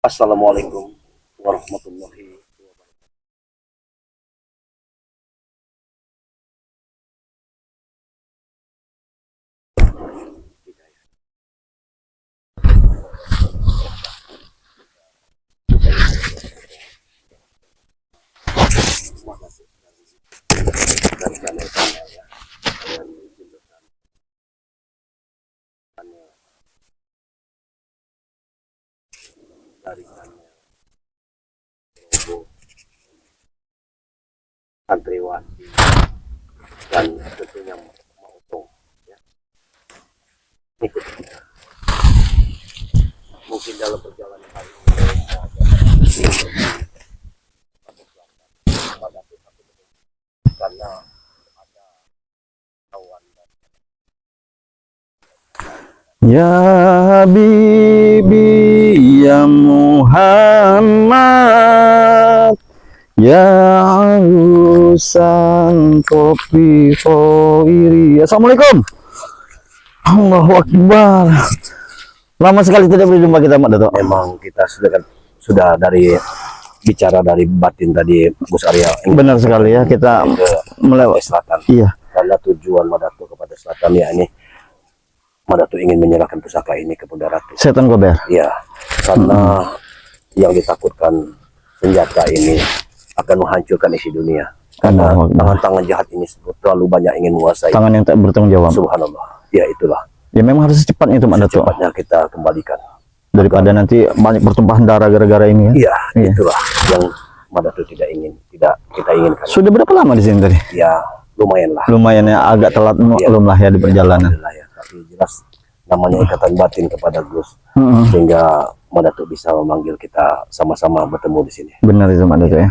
Assalamualaikum warahmatullahi wabarakatuh. Dari santriwati dan tentunya mau ya. Ikuti kita. Mungkin dalam perjalanan hari ini karena ada kawan dan Ya Habibi ya Muhammad, ya alusan kopi khairi. Assalamualaikum. Allahu Akbar. Lama sekali tidak berjumpa kita, Mak Dato. memang kita sudah dari bicara dari batin tadi, Gus Arya. Benar sekali ya, kita ke melewati selatan. Iya, Karena tujuan Madato kepada selatan ya ini Madato ingin menyerahkan pusaka ini ke Bunda Ratu. setan gober. Ya, karena yang ditakutkan senjata ini akan menghancurkan isi dunia. Karena Allahu Akbar. tangan-tangan jahat ini terlalu banyak ingin menguasai. Tangan yang tak bertanggung jawab. Subhanallah. Ya itulah. Ya memang harus secepatnya itu, Mak Dato. Secepatnya kita kembalikan. Daripada nanti banyak pertumpahan darah gara-gara ini ya. Iya, Iya. itulah yang Madato tidak kita inginkan. Sudah berapa lama di sini tadi? Ya, lumayan lah. Lumayan ya, agak telat maklum lah ya di perjalanan. Alhamdulillah ya. Tapi jelas namanya ikatan batin kepada Gus. Mm-mm. Sehingga Madato bisa memanggil kita sama-sama bertemu di sini. Benar itu, Mak Dato ya.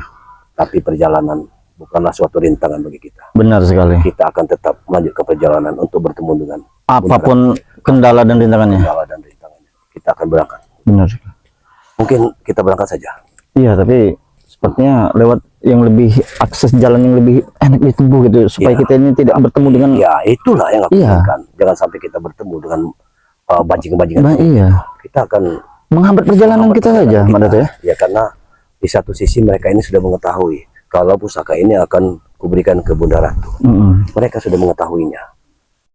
Tapi perjalanan bukanlah suatu rintangan bagi kita. Benar sekali. Kita akan tetap melanjutkan perjalanan untuk bertemu dengan Apapun kendala dan rintangannya. kendala dan rintangannya. Kita akan berangkat. Benar sekali. Mungkin kita berangkat saja. Iya, tapi sepertinya lewat yang lebih akses jalan yang lebih enak ditempuh gitu supaya Iya. kita ini tidak bertemu dengan Ya, itulah yang aku Iya. inginkan. Jangan sampai kita bertemu dengan bajingan-bajingan. iya, Kita akan menghambat perjalanan kita saja, kita. Mak Dato ya. Ya, karena di satu sisi mereka ini sudah mengetahui kalau pusaka ini akan kuberikan ke Bunda Ratu. Mm-mm. Mereka sudah mengetahuinya.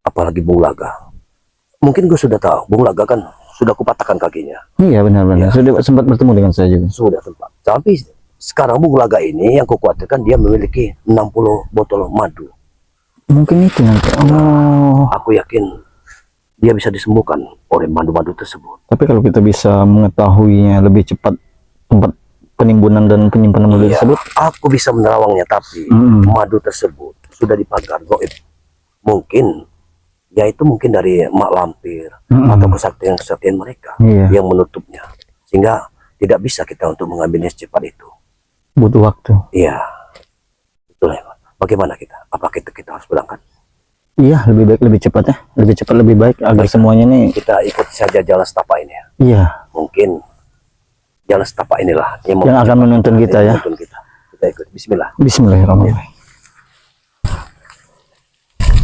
Apalagi Bung Laga. Mungkin gue sudah tahu, Bung Laga kan sudah kupatahkan kakinya. Iya, benar-benar. Iya. Sudah sempat bertemu dengan saya juga. Sudah tempat. Tapi sekarang Bung Laga ini yang kukhawatirkan dia memiliki 60 botol madu. Mungkin itu nanti. Oh, Aku yakin dia bisa disembuhkan oleh madu-madu tersebut. tapi kalau kita bisa mengetahuinya lebih cepat tempat penimbunan dan penyimpanan madu Iya, tersebut. aku bisa menerawangnya, tapi Mm-mm. madu tersebut sudah dipagar goib. Mungkin ya itu mungkin dari mak lampir Mm-mm. atau kesaktian-kesaktian mereka Iya, yang menutupnya, sehingga tidak bisa kita untuk mengambilnya secepat itu. butuh waktu. Iya, itulah ya, Pak. Bagaimana kita? Apa kita harus berangkat? Iya, lebih baik lebih cepat ya. Lebih cepat lebih baik agar semuanya nih. Kita ikut saja jalan setapak ini ya. Iya, Mungkin jalan setapak inilah yang akan menuntun kita ya. menuntun kita. Kita ikut. Bismillah. Bismillahirrahmanirrahim.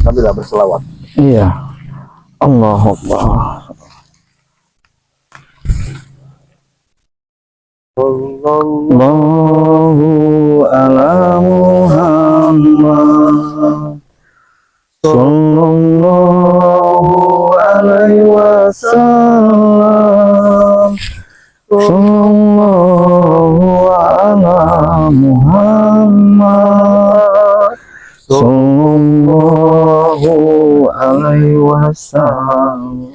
Sambillah berselawat. Iya. Allahu Akbar. Allahu ala Muhammad sallallahu alaihi wasallam. Sallallahu ala Muhammad sallallahu alaihi wasallam.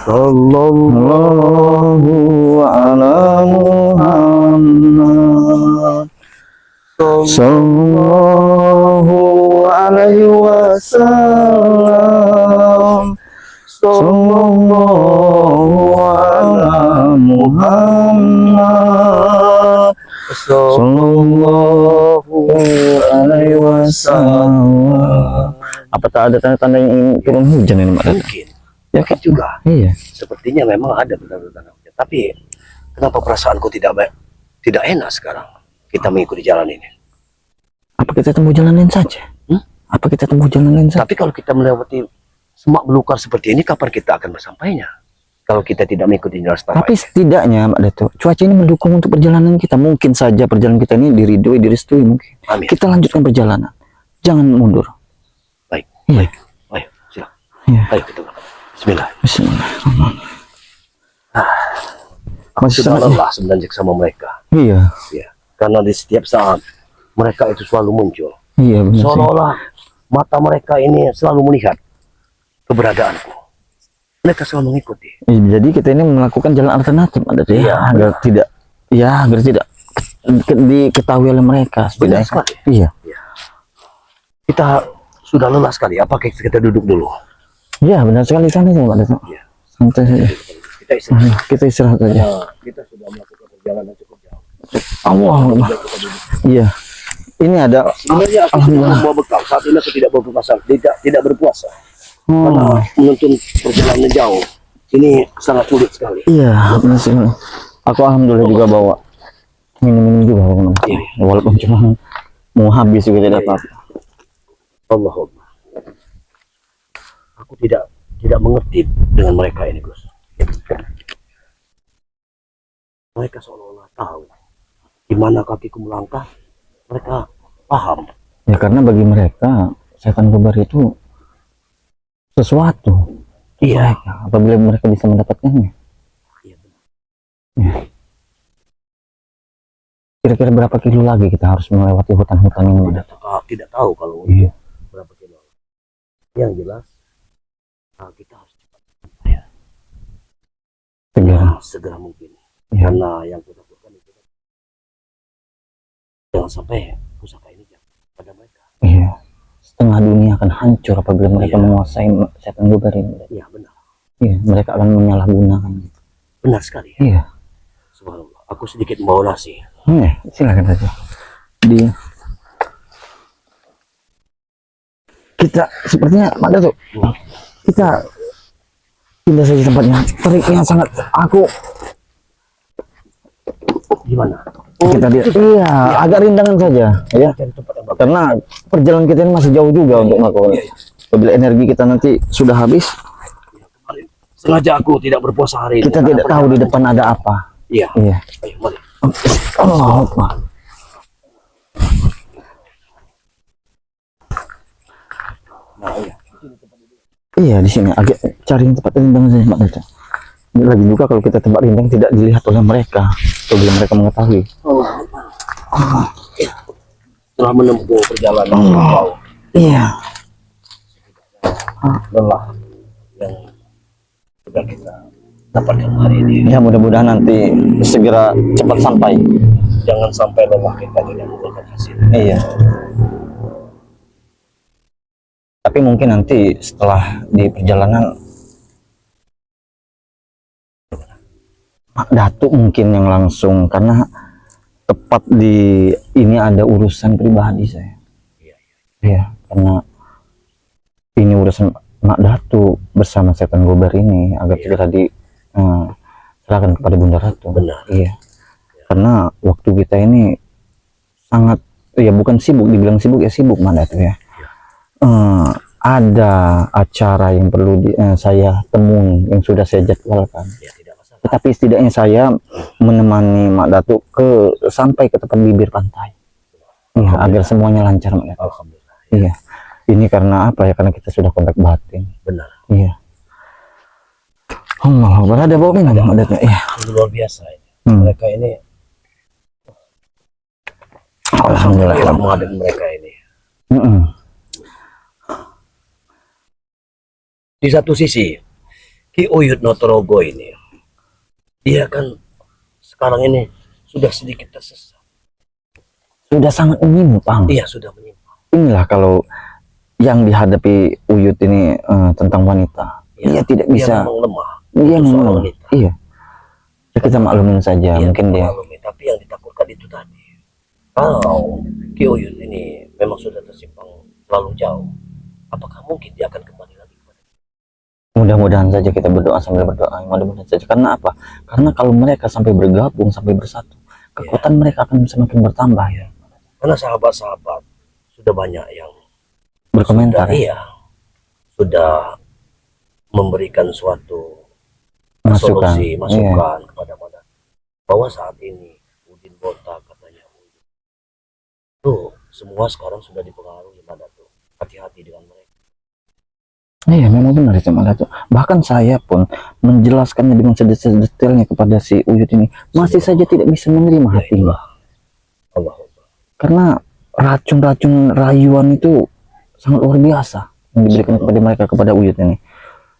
Sallallahu ala Muhammad sallallahu alaihi wasallam. Sallallahu ala Muhammad sallallahu alaihi wasallam. Apa tak ada tanda-tanda yang turun hujan ini, Mak? Mungkin. Ya, Mungkin juga. iya. Sepertinya memang ada benar-benar. Tapi kenapa perasaanku tidak baik, tidak enak sekarang kita mengikuti jalan ini? Apa kita tempuh jalan lain saja? Apa kita tempuh jalan lain saja? Tapi kalau kita melewati semak belukar seperti ini, kapan kita akan bersampainya? kalau kita tidak mengikuti jalan setapak. Tapi setidaknya Mak Datuk, cuaca ini mendukung untuk perjalanan kita. Mungkin saja perjalanan kita ini diridoi, direstui mungkin. Amin. Kita lanjutkan perjalanan. Jangan mundur. Baik, Iya. baik. Ayo, silakan. Iya. Ayo kita berangkat. Bismillah. Bismillahirrahmanirrahim. Aku Masih sudah sangat- lelah sebenarnya sama mereka. Iya. Ya, karena di setiap saat mereka itu selalu muncul. Iya benar sih. Seolah-olah mata mereka ini selalu melihat keberadaanku. Mereka selalu mengikuti. Jadi kita ini melakukan jalan alternatif Mak Datuk, Iya. agar tidak diketahui oleh mereka. Benar setidaknya. sekali. Iya. Kita sudah lelah sekali. Apakah kita duduk dulu? Iya benar sekali sana ya Mak Datuk. Iya. Santai saja. Kita istirahat. Kita istirahat saja. Nah, kita sudah melakukan perjalanan cukup jauh. Allah. Iya. Ini ada. Sebenarnya aku tidak membawa bekal. Saat ini aku tidak berpuasa. Tidak berpuasa. Karena Oh. menuntun perjalanan jauh. Ini sangat sulit sekali. Iya benar sekali. Aku alhamdulillah juga bawa minum-minum juga teman. Iya. Walaupun cuma mau habis juga tidak apa-apa. Allahumma. Aku tidak mengerti dengan mereka ini, Gus. Mereka seolah-olah tahu di mana kakiku melangkah. Mereka paham. Ya karena bagi mereka setan kembar itu sesuatu. Iya. Mereka, apabila mereka bisa mendapatkannya. Iya benar. Kira-kira berapa kilo lagi kita harus melewati hutan-hutan ini? Tidak tahu kalau Iya. berapa kilo. Yang jelas kita harus cepat. Ya. Segera. Segera mungkin. Iya. Karena yang kita lakukan itu jangan sampai pusaka ini jatuh pada mereka. Iya. Setengah dunia akan hancur apabila mereka Iya. menguasai setan kembar ini. Iya benar. Iya, mereka akan menyalahgunakan. Benar sekali. Iya. Subhanallah. Aku sedikit membawa nasi. Silakan saja. Kita sepertinya Mak Datuk, kita pindah saja tempatnya. Teriknya sangat Gimana? kita lihat. Iya, agak rindangan saja, ya. Cari tempat yang bagus. Karena perjalanan kita ini masih jauh juga untuk melakukan. Apabila energi kita nanti sudah habis, Sengaja aku tidak berpuasa hari ini. kita tidak tahu di depan ada apa. Iya. Iya. Ayo mari. Allah Akbar. Nah, iya. Iya di sini agak cari tempat rindang saja Mak Datuk. Lagi juga kalau kita tempat rindang tidak dilihat oleh mereka, apabila mereka mengetahui. Iya. Telah menempuh perjalanan yang jauh, Iya. lelah yang sudah kita dapatkan hari ini. Ya mudah-mudahan nanti segera cepat sampai. Jangan sampai lelah kita tidak membuahkan hasil. Iya. Tapi mungkin nanti setelah di perjalanan Mak Datuk mungkin yang langsung, karena tepat di ini ada urusan pribadi saya. Iya, karena ini urusan Mak Datuk bersama setan gobar ini agar segera serahkan kepada Bunda Ratu. Benar. Iya. Karena waktu kita ini sangat, ya bukan sibuk, dibilang sibuk ya sibuk Mak Datuk ya. Ada acara yang perlu saya temui yang sudah saya jadwalkan. Ya tidak masalah. Tetapi setidaknya saya menemani Mak Datuk sampai ke tepi bibir pantai. Iya, agar semuanya lancar Mak Datuk. Alhamdulillah. Iya. Ini karena apa ya? Karena kita sudah kontak batin. Benar. Iya. Allah, berada bawa minum Mak Datuk. Iya. Ini luar biasa ini. Mereka ini Alhamdulillah. menghadapi mereka ini. Di satu sisi Ki Uyut Notorogo ini, dia kan sekarang ini sudah sedikit tersesat. Sudah sangat menyimpang. Iya, sudah menyimpang. Inilah kalau yang dihadapi Uyut ini tentang wanita. Iya, Dia tidak Dia bisa. memang lemah. Dia untuk memang seorang lemah. wanita. Iya. Ya, kita maklumin saja. Iya, Mungkin dia. mengalami. Tapi yang ditakutkan itu tadi. Kalau Ki Uyut ini memang sudah tersimpang terlalu jauh, apakah mungkin dia akan kembali lagi kepada kita? Mudah-mudahan saja kita berdoa sambil berdoa. Mudah-mudahan saja. Karena apa? Karena kalau mereka sampai bergabung, sampai bersatu, kekuatan mereka akan semakin bertambah ya. Karena sahabat-sahabat sudah banyak yang Berkomentar. sudah, iya, sudah memberikan suatu Masukan. solusi, Iya. masukan kepada Mada bahwa saat ini Udin Botak katanya tuh semua sekarang sudah dipengaruhi Mada tuh. Hati-hati dengan mereka. Iya, memang benar itu Mak Datuk. Bahkan saya pun menjelaskannya dengan sedetailnya kepada si Uyut ini, masih saja tidak bisa menerima Ya hatinya. itulah. Allah Akbar. Karena racun-racun rayuan itu sangat luar biasa yang diberikan kepada mereka, kepada Uyut ini.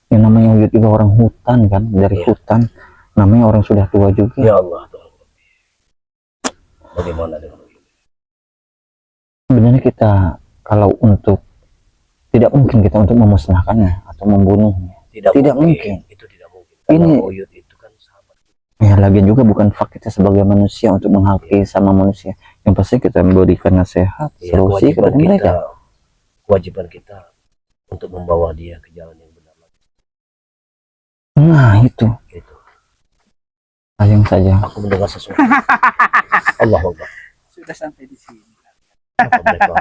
Yang namanya Uyut juga orang hutan kan, dari Iya. hutan, namanya orang sudah tua juga. Ya Allah Tuhan. Bagaimana dengan Uyut? Sebenarnya kita kalau untuk tidak mungkin kita untuk memusnahkannya atau membunuhnya. Tidak mungkin. Itu tidak mungkin. Karena Ini- Uyut itu kan sahabat. Ya, lagian juga bukan hak kita sebagai manusia untuk menghakimi sama manusia. Yang pasti kita memberikan nasihat, Ya, solusi kepada mereka. kewajiban kita untuk membawa dia ke jalan yang benar lagi. Nah, itu Gitu. sayang saja. Aku mendengar sesuatu. Allah Akbar. Sudah sampai di sini. Apa mereka?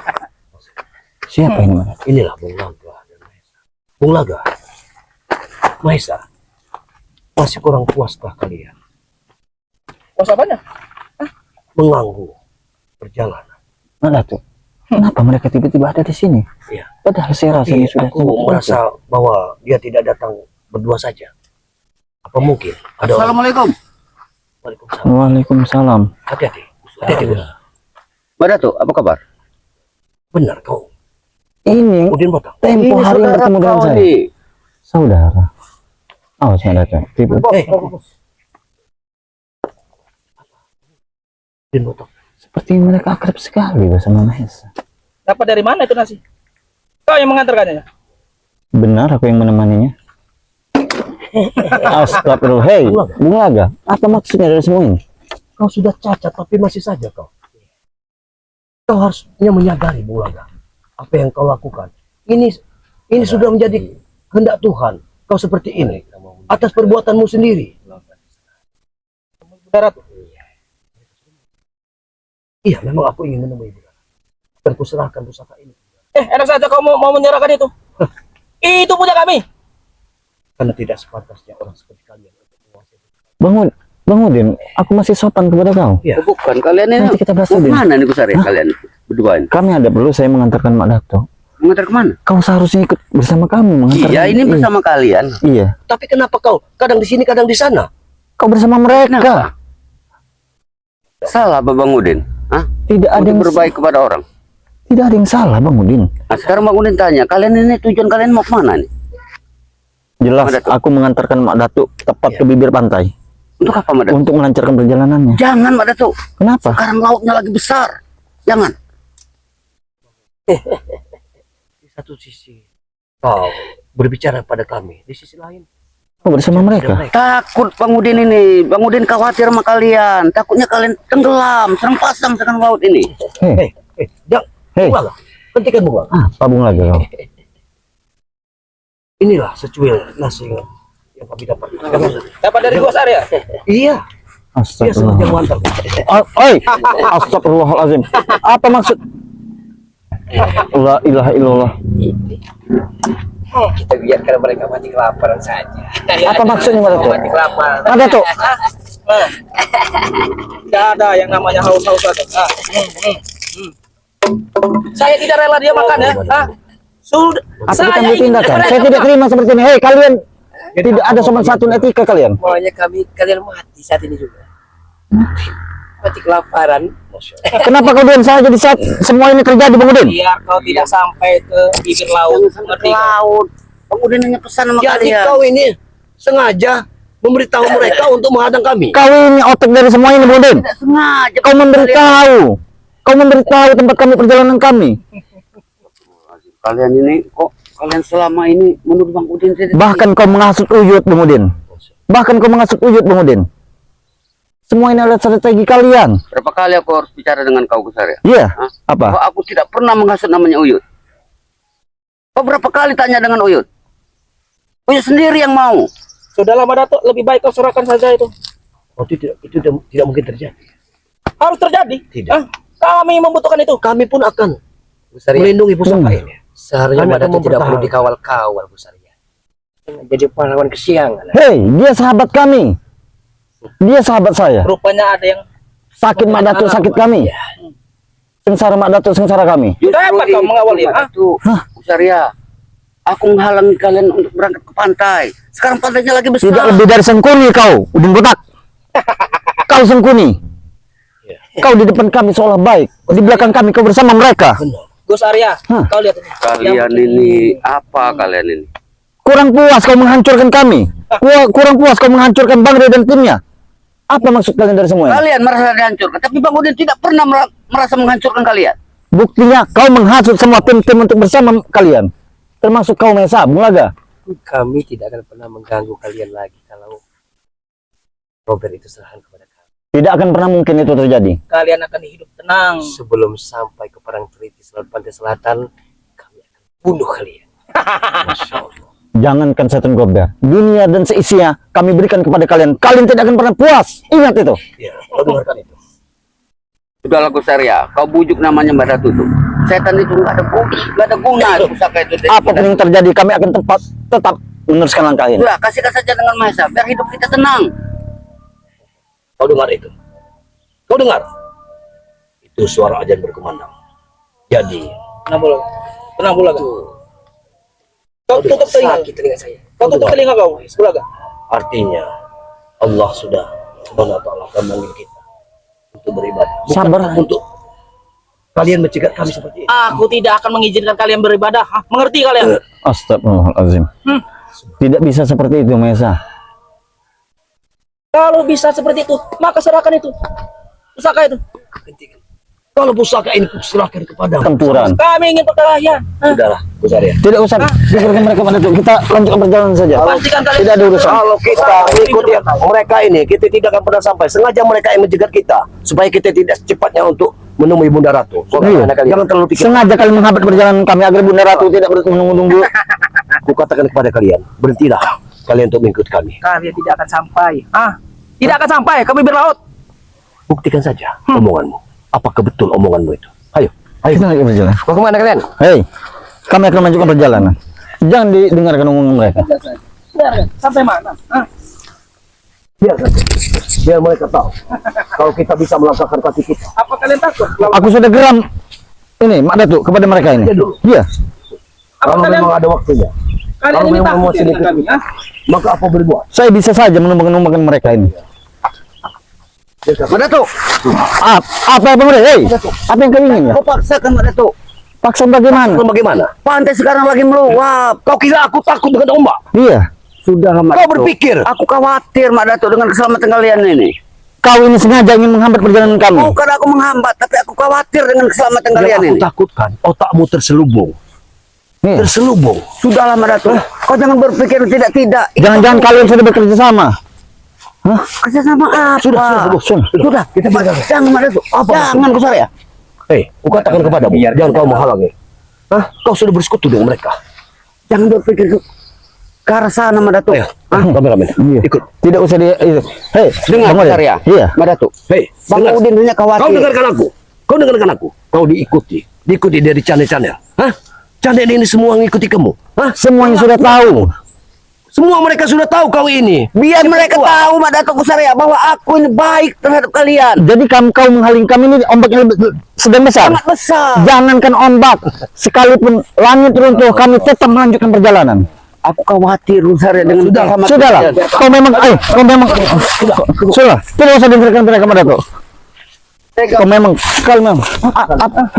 Siapa ini, Mak? Inilah Bung Laga dan Mahesa. Bung Laga, Mahesa, masih kurang puaskah kalian Puas apanya? mengganggu perjalanan? Mak Datuk, kenapa mereka tiba-tiba ada di sini? Iya. Padahal saya rasa Tapi ini sudah aku merasa bahwa dia tidak datang berdua saja. Apa mungkin ada orang? Assalamualaikum. Waalaikumsalam. Waalaikumsalam. Hati-hati. Hati-hati. Gus. Mbak Datuk, apa kabar? Benar kau. Ini Udin Botak. tempo hari yang bertemu dengan saya. nih. Saudara. Oh, saya Datuk. Tiba. Udin Botak. Seperti mereka akrab sekali bersama Mahesa. Dapat dari mana itu nasi? Kau yang mengantarkannya? Benar aku yang menemaninya. Astagfirullah. Hei, Bung Laga, apa maksudnya dari semua ini? Kau sudah cacat tapi masih saja kau. Kau harusnya menyadari Bung Laga. Apa yang kau lakukan. Ini sudah menjadi kehendak Tuhan. Kau seperti ini atas perbuatanmu sendiri. Darat. Iya, memang aku ingin menemui Ibu. Dan kuserahkan pusaka ini. Enak saja kau mau menyerahkan itu. Itu punya kami. Karena tidak sepantasnya orang seperti kalian untuk menguasai. Bang Udin, aku masih sopan kepada kau. Iya. Bukan kalian ini. Nanti kita bahas Mau Udin. kemana nih Gus Arya Hah? kalian berdua ini? Kami ada perlu saya mengantarkan Mak Datuk. Mengantar kemana? Kau seharusnya ikut bersama kami mengantarkan. Iya, ini bersama kalian. Iya, Tapi kenapa kau kadang di sini kadang di sana? kau bersama mereka. Kenapa? Salah Bang Udin. Hah? Tidak ada Untuk yang berbaik kepada orang. Tidak ada yang salah, Bang Udin. Nah, sekarang Bang Udin tanya, kalian ini tujuan kalian mau kemana nih? Jelas, Mak Datuk. aku mengantarkan Mak Datuk tepat Iya. ke bibir pantai Untuk apa, Mak Datuk? untuk melancarkan perjalanannya. Jangan, Mak Datuk. Kenapa? Sekarang lautnya lagi besar. Jangan. Di satu sisi kau berbicara pada kami, di sisi lain Kau bersama mereka. Takut Bang Udin ini. Bang Udin khawatir sama kalian. Takutnya kalian tenggelam, serang pasang sekarang laut ini. Hei, Jangan. hei, Bung Laga, hentikan Bung Laga. apa Bung Laga kau? Inilah secuil nasi yang kami dapat. Dapat dari Gus Arya. Iya, dia sengaja Astagfirullah. mengantar. Oi, astagfirullahalazim. Apa maksud? La ilaha illallah. Kita biarkan mereka mati kelaparan saja. Apa maksudnya Mak Datuk? Mati kelaparan. Mak Datuk, Tidak ada yang namanya haus-haus itu. Saya tidak rela dia makan ya. Sudah. apa kita ambil tindakan? Saya tidak terima seperti ini. Hei, kalian tidak ada sopan santun etika kalian. Maunya kalian mati saat ini juga. Mati kelaparan. Kenapa kau diam saja di saat semua ini terjadi, Bang Udin? Biar kau tidak sampai ke bibir laut. Ngerti kau? Laut. Bang Udin hanya pesan sama Jadi kalian. kau ini sengaja memberitahu mereka untuk menghadang kami. Kau ini otak dari semua ini, Bang Udin. Tidak sengaja. Kau memberitahu. Kau memberitahu tempat kami, perjalanan kami. Kalian ini kok kalian selama ini menurut Bang Udin tidak. Bahkan kau menghasut Uyut, Bang Udin. Bahkan kau menghasut Uyut, Bang Udin. Semua ini adalah strategi kalian. Berapa kali aku harus bicara dengan kau Gus Arya? Iya. Hah? Apa? Bahwa aku tidak pernah menghasut namanya Uyut. Kau berapa kali tanya dengan Uyut? Uyut sendiri yang mau. Sudah lama Datuk, lebih baik kau serahkan saja itu. Oh, itu tidak mungkin terjadi. Harus terjadi. Tidak. Kami membutuhkan itu. Kami pun akan Bu Sarya, melindungi pusaka Benar. ini. seharusnya Kami Mbak akan Datuk tidak perlu mempertahankan. dikawal-kawal Bu Sarya. Jadi pahlawan kesiangan. Hei, dia sahabat kami. Dia sahabat saya. Rupanya ada yang Sakit Mak Datuk, sakit kami. Sengsara Mak Datuk, sengsara kami. dapat kau mengawal ya? Itu, Usaria. Aku menghalangi kalian untuk berangkat ke pantai. Sekarang pantainya lagi besar. Tidak lebih dari sengkuni kau, Udin Botak. Kau sengkuni. Kau di depan kami seolah baik. Di belakang kami kau bersama mereka. Gus Arya, kau lihat ini. Kalian ini apa kalian ini? Kurang puas kau menghancurkan kami. Kurang puas kau menghancurkan Bang Ray dan timnya. Apa maksud kalian dari semua ini? Kalian merasa dihancurkan, tapi Bang Udin tidak pernah merasa menghancurkan kalian. Buktinya kau menghasut semua tim-tim untuk bersama kalian. Termasuk kau Mesa, Bulaga. Kami tidak akan pernah mengganggu kalian lagi kalau Robert itu serahkan kepada kami. Tidak akan pernah mungkin itu terjadi. Kalian akan hidup tenang. Sebelum sampai ke perang Tritis Laut Pantai Selatan, kami akan bunuh kalian. Jangankan Seton Gober, dunia dan seisinya kami berikan kepada kalian. Kalian tidak akan pernah puas. Ingat itu. Ya, kau dengarkan itu. Sudahlah Gusaria, kau bujuk namanya Mbak Datu tuh. Setan itu nggak ada guna pusaka itu. Apapun yang terjadi, kami akan tetap meneruskan langkah ini. Sudah, kasihkan saja dengan Mahesa, biar hidup kita tenang. Kau dengar itu? Kau dengar? Itu suara ajan berkumandang. Jadi, Tenang pula. Tenang pula. Kau tutup telinga. Sakit telinga saya. Kau tutup telinga kau. Sebelah. artinya Allah sudah Subhanahu wa ta'ala akan memanggil kita untuk beribadah. Bukan Sabar. untuk kalian mencegat kami seperti ini. Aku tidak akan mengizinkan kalian beribadah. Hah? Mengerti kalian? Astagfirullahaladzim. Tidak bisa seperti itu, Mesa. Kalau bisa seperti itu, maka serahkan itu. Pusaka itu. Kalau pusaka ini kuserahkan kepada Tempuran. Kami ingin perkelahian. Hah? Sudahlah, Gusaria. Tidak usah diberikan mereka pada itu. Kita lanjutkan perjalanan saja. Pastikan kalian Tidak ada urusan. Kalau kita ikuti mereka ini, kita tidak akan pernah sampai. Sengaja mereka yang menjegat kita supaya kita tidak cepatnya untuk menemui Bunda Ratu. Iya. Jangan terlalu pikir. Sengaja kalian menghambat perjalanan kami agar Bunda Ratu tidak menunggu-nunggu. Kukatakan kepada kalian, berhentilah kalian untuk mengikuti kami. Kalian tidak akan sampai. Ah, tidak akan sampai. Kami berlaut. Buktikan saja omonganmu. Apakah betul omonganmu itu? Ayo, ayo. Kita lagi berjalan. Mau kemana kalian? Hei, kami akan melanjutkan perjalanan. Jangan didengarkan omongan mereka. Biarkan. Sampai mana? Ah. Biar saja. Biar mereka tahu kalau kita bisa melangkahkan kaki kita. Apa kalian takut? Aku sudah geram ini, Mak Datuk, kepada mereka ini. Iya. Apa Kalau kalian? memang ada waktunya, Kalian kalau ini memang takut mau ya sedikit dengan kami? Ah? maka apa berbuat? Saya bisa saja menumbang-numbangkan mereka ini. Mbak Datu, Apa mereka? Hei, apa yang kau ingin ya? kau paksakan Mbak Datu. Paksa bagaimana? Bagaimana? Pantai sekarang lagi meluap. Kau kira aku takut dengan ombak? Iya. Sudah Mbak Kau Datu. berpikir Aku khawatir Mbak Datu dengan keselamatan kalian ini. Kau ini sengaja ingin menghambat perjalanan kami. Bukan aku menghambat, tapi aku khawatir dengan keselamatan kalian yang aku ini. takutkan otakmu terselubung. Nih, Terselubung. Sudahlah Mbak Datu. Kau jangan berpikir tidak-tidak. jangan-jangan kalian sudah bekerja sama. Kerja sama apa? Sudah. Kita tinggalkan. Jangan Mbak Datu. Jangan Gusaria. Hei, kukatakan kepadamu, jangan kau menghalangi. Hah? Kau sudah bersekutu dengan mereka. Jangan berpikir ke arah sana Mbak Datu. Ayo, kameramen, Iya. ikut. Tidak usah Hei, Dengar Bang Odin. Gusaria. Iya. Mbak Datu. Hei, Bang dengar. Udin hanya Kau khawatir. dengarkan aku. Kau dengarkan aku. Kau diikuti dari channel-channel. Hah? Channel ini semua mengikuti kamu. Hah? Semuanya sudah tahu. Semua mereka sudah tahu kau ini. Biar mereka tahu Mbak Datu Gusaria bahwa aku ini baik terhadap kalian. Jadi kau menghalangi kami ini ombaknya sedang besar. Sangat besar. Jangankan ombak, sekalipun langit runtuh, kami tetap melanjutkan perjalanan. Aku khawatir Gusaria dengan keselamatan Sudahlah, kalian. kau memang sudah. Tidak usah dengarkan mereka pada tuh. Kau memang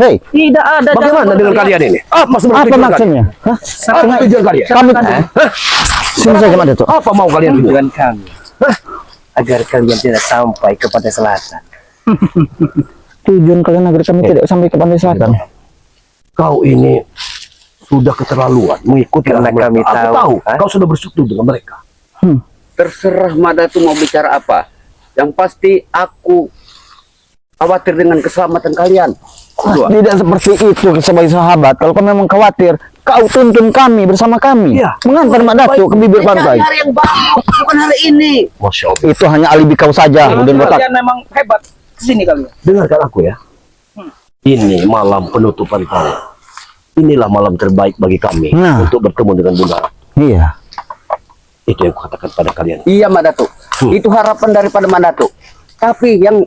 hei, Tidak ada. Bagaimana dengan kalian ini? Apa sebenarnya apa tujuan maksudnya? Hah? kalian? Apa tujuan kalian? Kami sini saja pada tuh. Apa mau kalian tujuan? Tujuan kami agar kalian tidak sampai ke pantai selatan. Tujuan kalian agar kami tidak sampai ke pantai selatan. Kau ini sudah keterlaluan mengikuti Karena mereka. kami Aku tahu, tahu ha? kau sudah bersekutu dengan mereka. Terserah Mbak Datu mau bicara apa. Yang pasti aku khawatir dengan keselamatan kalian. Tidak seperti itu sebagai sahabat. Kalau kau memang khawatir, kau tuntun kami bersama kami. Iya. Mengantar Mak Datu ke bibir pantai. Hari yang bagus, bukan hari ini. Masya Allah. Itu hanya alibi kau saja, Udin Botak. Kalian memang hebat. Sini kalian. Dengarkan aku ya. Ini malam penutupan tahun. Inilah malam terbaik bagi kami Nah. untuk bertemu dengan Bunda. Iya. Itu yang kukatakan pada kalian. Iya Mak Datuk. Itu harapan daripada Mak Datuk. Tapi yang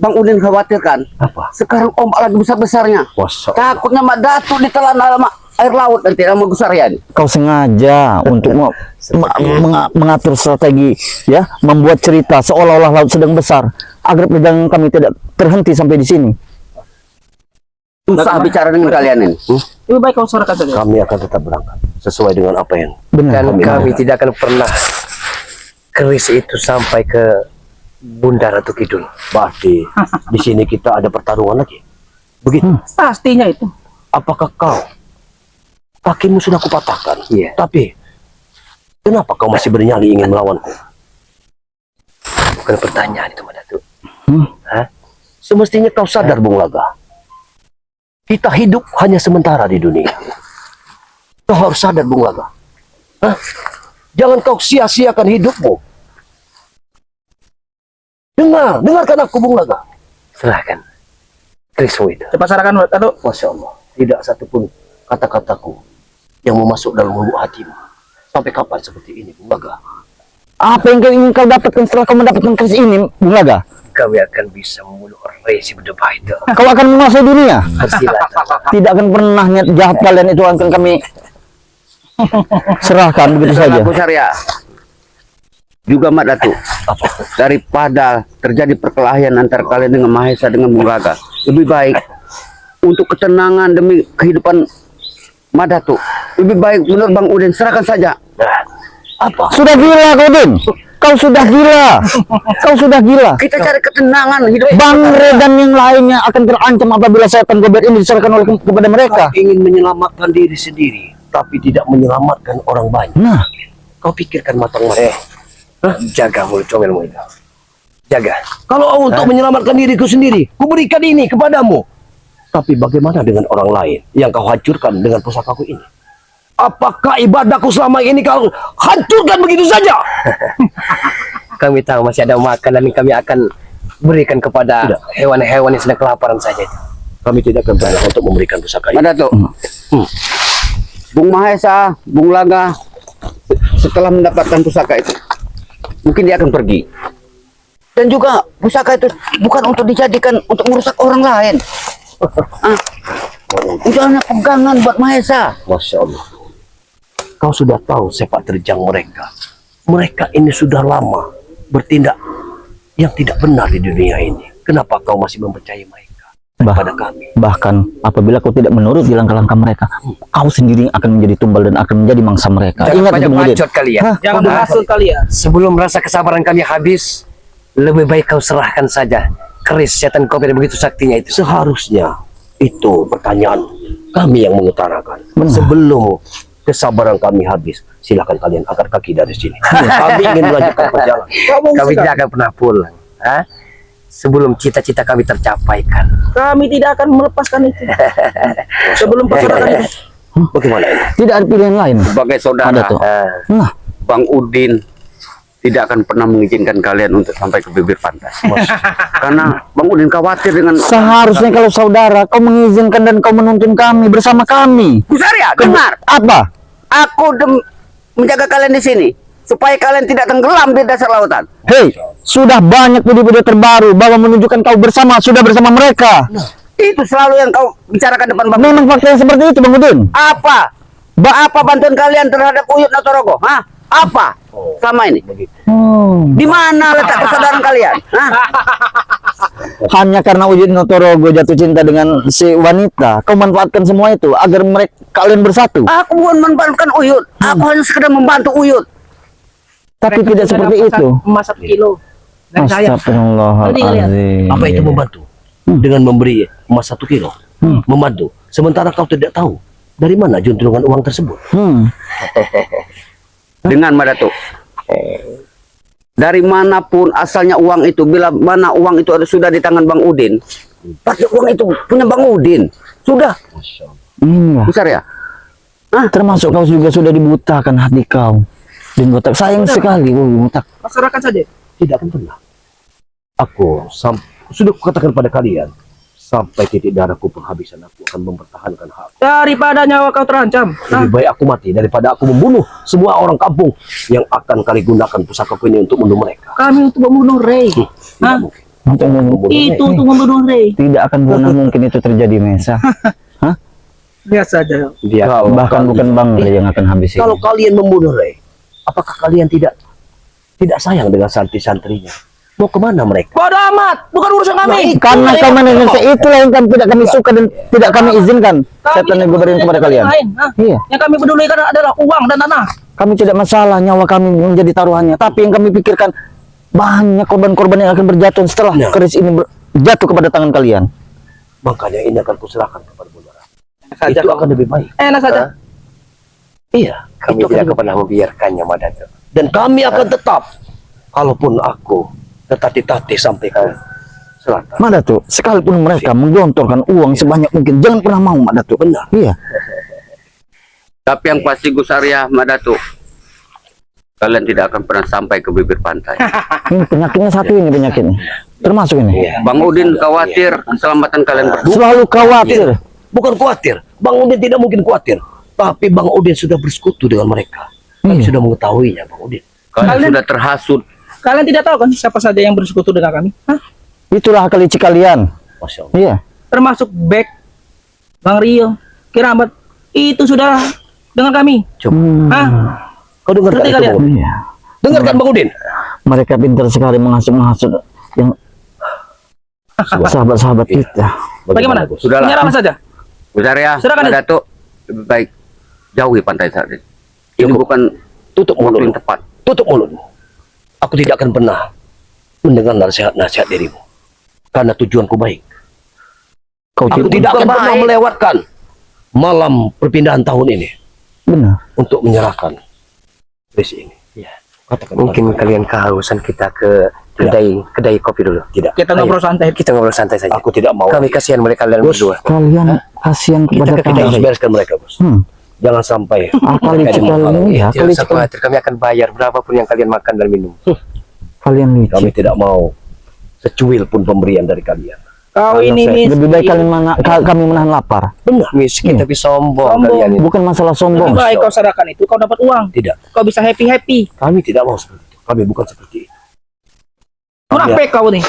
Bang Udin khawatirkan, Apa? sekarang ombak lagi besar-besarnya. Wasa. Takutnya Mak Datuk ditelan dalam air laut nanti sama Gusarian. Kau sengaja untuk mengatur strategi, ya, membuat cerita seolah-olah laut sedang besar agar perjalanan kami tidak terhenti sampai di sini. Susah bicara dengan kalian ini. Lebih baik kau suarakan saja. Kami akan tetap berangkat sesuai dengan apa yang Benar. Dan kami tidak akan pernah keris itu sampai ke Bunda Ratu Kidul. berarti. Di sini kita ada pertarungan lagi. Begitu. Pastinya itu. Apakah kau kakimu sudah kupatahkan? Iya. Tapi kenapa kau masih bernyali ingin melawanku? Bukan pertanyaan itu, Mak Datuk. Semestinya kau sadar, Bung Laga. Kita hidup hanya sementara di dunia. Kau harus sadar, Bung Laga. Hah? Jangan kau sia-siakan hidupmu. Dengarkan aku, Bung Laga. Serahkan kerismu itu. Cepat sarankan Mak Datuk. Masya Allah, tidak satupun kata-kataku yang mau masuk dalam lubuk hatimu. Sampai kapan seperti ini, Bung Laga? Apa yang ingin kau dapatkan setelah kau mendapatkan keris ini, Bung Laga? Kami akan bisa membunuh orang resi berdebah itu. Kau akan menguasai dunia. Silakan. Tidak akan pernah niat jahat kalian itu akan kami serahkan begitu saja. Gusarian. Juga Mak Datuk. Daripada terjadi perkelahian antara kalian dengan Mahesa dengan Bung Laga, lebih baik untuk ketenangan demi kehidupan Mak Datuk, lebih baik menurut Bang Udin serahkan saja. Apa? Sudah gila kau, Din. Kau sudah gila. Kau sudah gila. Kita cari ketenangan hidup. Bang Re dan yang lainnya akan terancam apabila setan gober ini diserahkan oleh kepada mereka. Kau ingin menyelamatkan diri sendiri, tapi tidak menyelamatkan orang banyak. Nah, Kau pikirkan matang-matang. Jaga mulut comelmu itu. Jaga. Kalau untuk menyelamatkan diriku sendiri, kuberikan ini kepadamu. Tapi bagaimana dengan orang lain yang kau hancurkan dengan pusakaku ini? Apakah ibadahku selama ini kau hancurkan begitu saja? Kami tahu masih ada makan dan kami akan berikan kepada Tidak. hewan-hewan yang sedang kelaparan saja itu. Kami tidak akan pernah untuk memberikan pusaka Mak ini. Datuk. Bung Mahesa, Bung Laga setelah mendapatkan pusaka itu, mungkin dia akan pergi. Dan juga pusaka itu bukan untuk dijadikan untuk merusak orang lain. Itu hanya pegangan buat Mahesa. Masya Allah. Kau sudah tahu sepak terjang mereka. Mereka ini sudah lama bertindak yang tidak benar di dunia ini. Kenapa kau masih mempercayai mereka daripada kami? bahkan apabila kau tidak menurut di langkah-langkah mereka, kau sendiri akan menjadi tumbal dan akan menjadi mangsa mereka. Jangan Ingat itu, banyak Bung Udin. bacot kalian. Jangan berhasil kalian. Sebelum rasa kesabaran kami habis, lebih baik kau serahkan saja keris setan kopi yang begitu saktinya itu. Seharusnya itu pertanyaan kami yang mengutarakan. Benar. Sebelum kesabaran kami habis, silakan kalian angkat kaki dari sini. Kami ingin melanjutkan perjalanan. Kami tidak akan pernah pulang. Sebelum cita-cita kami tercapaikan. Kami tidak akan melepaskan itu. Sebelum persoalan itu. Bagaimana ini? Tidak ada pilihan lain. Sebagai Ada saudara, tuh. Nah, Bang Udin tidak akan pernah mengizinkan kalian untuk sampai ke bibir pantai. Karena Bang Udin khawatir dengan seharusnya kalau saudara kau mengizinkan dan kau menuntun kami bersama kami. Gusaria, dengar. Apa? Aku menjaga kalian di sini supaya kalian tidak tenggelam di dasar lautan. Hei, sudah banyak video-video terbaru bahwa menunjukkan kau sudah bersama mereka. Itu selalu yang kau bicarakan depan Bang. Memang fakta yang seperti itu, Bang Udin. Apa? Apa bantuan kalian terhadap Uyut Notorogo? Hah? Apa? Selama ini? Di mana letak persaudaraan kalian? Hah? Hanya karena Uyut Notorogo jatuh cinta dengan si wanita, kau manfaatkan semua itu agar mereka kalian bersatu. Aku bukan memanfaatkan Uyut. Aku hanya sekedar membantu Uyut. Tapi Mereka tidak sudah seperti dapat itu. Emas 1 kilo. Dan saya. Astagfirullahaladzim. Apa itu membantu? Dengan memberi emas 1 kilo. Membantu. Sementara kau tidak tahu dari mana juntrungan uang tersebut. Dengan Madatuk. Dari manapun asalnya uang itu, bila mana uang itu sudah di tangan Bang Udin, pasti uang itu punya Bang Udin. Sudah. Iya. Besar ya? Termasuk kau juga sudah dibutakan hati kau. Dan botak sayang sekali, botak. Masyarakat saja. Tidak akan pernah. Aku sudah kukatakan pada kalian, Sampai titik darahku penghabisan, aku akan mempertahankan hak. Daripada nyawa kau terancam. Lebih baik aku mati daripada aku membunuh semua orang kampung yang akan kali gunakan pusakaku ini untuk membunuh mereka. Kami untuk membunuh Ray. Tidak mungkin. Untuk Membunuh Itu mereka. untuk membunuh Ray. tidak akan pernah mungkin itu terjadi, Mesa. Lihat saja. Dia Bahkan bukan Bang Ray yang akan habis Kalau ini. kalian membunuh Ray, apakah kalian tidak sayang dengan santri-santrinya? Mau kemana mereka? Bodoh amat, bukan urusan kami. Karena kau manusia itulah yang tidak kami suka dan tidak kami izinkan setan yang berikan kepada kalian. Iya. Yang kami pedulikan adalah uang dan tanah. Kami tidak masalah nyawa kami menjadi taruhannya, tapi yang kami pikirkan banyak korban-korban yang akan berjatuh setelah Ya. keris ini jatuh kepada tangan kalian. Makanya ini akan kuserahkan kepada Bunda. Saja Itu kau. akan lebih baik. Enak saja. Iya, Kami itu akan tidak lebih pernah membiarkannya, Madatu. dan kami akan tetap, kalaupun aku tetati-tati sampai ke selatan. Mak Datuk, sekalipun mereka menggelontorkan uang sebanyak mungkin, jangan pernah mau, Mak Datuk. Benar. Iya. Tapi yang pasti Gus Arya, Madatu, kalian tidak akan pernah sampai ke bibir pantai. Ini penyakitnya satu ini penyakitnya. Termasuk ini. Bang Udin khawatir keselamatan kalian berdua. Selalu khawatir. Bukan khawatir. Bang Udin tidak mungkin khawatir. Tapi Bang Udin sudah bersekutu dengan mereka. Kami Iya. sudah mengetahuinya, Bang Udin. Kalian sudah terhasut. Kalian tidak tahu kan siapa saja yang bersekutu dengan kami? Hah? Itulah akal licik kalian. Masya Allah. Iya. Termasuk Beck, Bang Rio, Kiramat. Itu sudah dengan kami. Hah? Kau dengarkan Ngerti itu, kalian? Bang Udin? Iya. Dengarkan, Bang Udin. Mereka pintar sekali menghasut-menghasut yang sahabat-sahabat kita. Bagaimana? Gus? Sudahlah. Menyerahlah saja. Gus Arya, Silakan, Madatu, lebih baik jauhi pantai saat ini. Ini bukan Tutup waktu yang mulutmu. tepat. Tutup mulutmu. Aku tidak akan pernah mendengar nasihat-nasihat dirimu. Karena tujuanku baik. Kau Aku tidak tidak akan baik. pernah melewatkan malam perpindahan tahun ini benar. untuk menyerahkan keris ini. Katakan Mungkin kalian kehausan kita ke kedai kopi dulu. tidak. Kita ngobrol santai. Kita ngobrol santai saja. Aku tidak mau. Kami kasihan mereka kalian Gus, berdua. Kalian kasihan kepada Kita harus kami. bereskan mereka, Bos. Jangan sampai Akal licik kalian. Iya, akal Tidak licik usah khawatir, kami akan bayar berapapun yang kalian makan dan minum. kalian kami licik. tidak mau secuil pun pemberian dari kalian. Kau ini miskin. Lebih baik kalian kami menahan lapar. Benar. Miskin Iya. tapi sombong Sombong. kalian ini. Bukan masalah Lebih sombong. baik kau serahkan itu, kau dapat uang. Tidak. Kau bisa happy-happy. Kami tidak mau seperti itu. Kami bukan seperti itu. Munafik kau nih.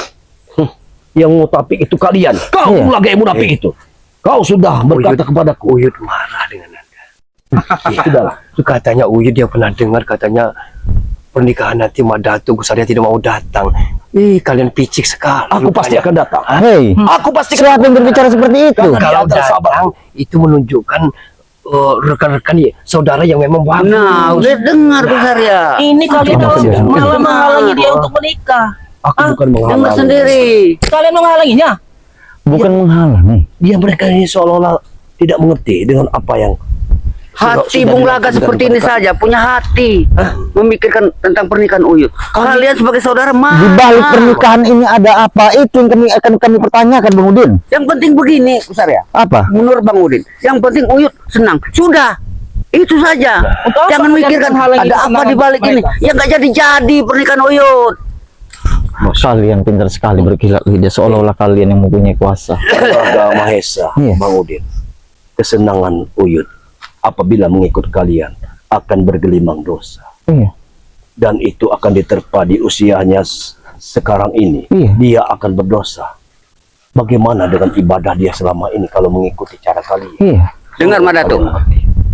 Yang munafik itu kalian. Kau Iya. lagi yang munafik itu. Kau sudah berkata kepadaku. Uyut marah dengan Anda. Sudahlah. Itu katanya Uyut dia pernah dengar katanya pernikahan nanti Madatu Gus Arya tidak mau datang. Kalian picik sekali. Aku pasti akan datang. Hei, Aku pasti akan siapa yang berbicara seperti itu? Karena Kalau dia adalah datang itu menunjukkan rekan-rekan saudara yang memang bagus. Nah, udah dengar Gus Arya. Ini kalian Iya. malah menghalangi dia untuk menikah. Aku bukan Dengar menghalangi. sendiri. Kalian menghalanginya. Bukan menghalangi. Dia mereka ini seolah-olah tidak mengerti dengan apa yang Hati sudah Bung Laga dilakukan seperti ini kepada saja, punya hati. Memikirkan tentang pernikahan Uyut. Kalian sebagai saudara Di balik pernikahan ini ada apa? Itu yang kami pertanyakan, Bang Udin. Yang penting begini, Gus Arya. Apa? Menurut Bang Udin, yang penting Uyut senang. Sudah. Itu saja. Untuk apa Jangan kalian mikirkan menghalangi ada apa kesenangan di balik ini. mereka? Ya nggak jadi pernikahan Uyut. Kalian pintar sekali berkilat lidah seolah-olah kalian yang mempunyai kuasa. Raga Mahesa, Iya. Bang Udin. Kesenangan Uyut apabila mengikut kalian akan bergelimang dosa. Iya. Dan itu akan diterpa di usianya sekarang ini. Iya. Dia akan berdosa. Bagaimana dengan ibadah dia selama ini kalau mengikuti cara kalian? Iya. Dengar Madatu.